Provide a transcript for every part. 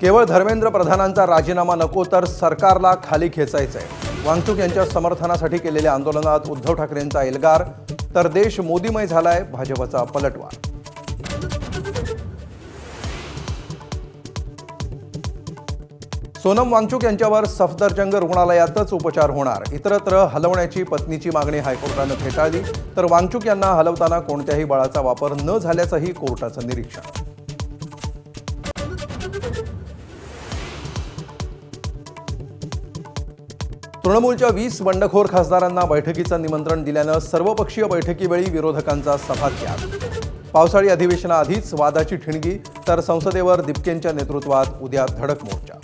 केवळ धर्मेंद्र प्रधानांचा राजीनामा नको तर सरकारला खाली खेचायचंय. वांगचूक यांच्या समर्थनासाठी केलेल्या आंदोलनात उद्धव ठाकरेंचा एल्गार, तर देश मोदीमय झालाय भाजपचा पलटवार. सोनम वांगचूक यांच्यावर सफदरजंग रुग्णालयातच उपचार होणार. इतरत्र हलवण्याची पत्नीची मागणी हायकोर्टानं फेटाळली, तर वांगचूक यांना हलवताना कोणत्याही बळाचा वापर न झाल्याचंही कोर्टाचं निरीक्षण. तृणमूलच्या 20 बंडखोर खासदारांना बैठकीचं निमंत्रण दिल्यानं सर्वपक्षीय बैठकीवेळी विरोधकांचा सभात्याग. पावसाळी अधिवेशनाआधीच वादाची ठिणगी, तर संसदेवर दिपकेंच्या नेतृत्वात उद्या धडक मोर्चा.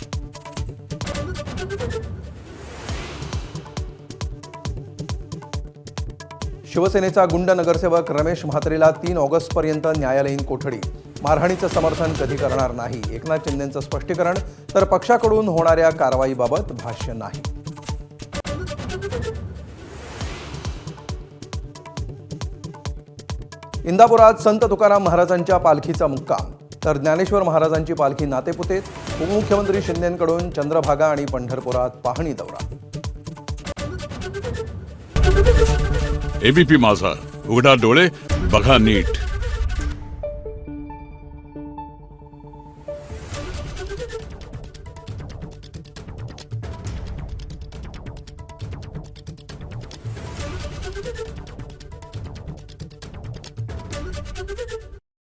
शिवसेनेचा गुंड नगरसेवक रमेश म्हात्रेला 3 ऑगस्टपर्यंत न्यायालयीन कोठडी. मारहाणीचं समर्थन कधी करणार नाही, एकनाथ शिंदेंचं स्पष्टीकरण, तर पक्षाकडून होणाऱ्या कारवाईबाबत भाष्य नाही. इंदापुरात संत तुकाराम महाराजांच्या पालखीचा मुक्काम, तर ज्ञानेश्वर महाराजांची पालखी नातेपुतेत. उपमुख्यमंत्री शिंदेंकडून चंद्रभागा आणि पंढरपुरात पाहणी दौरा. एबीपी माझा, उघडा डोळे बघा नीट.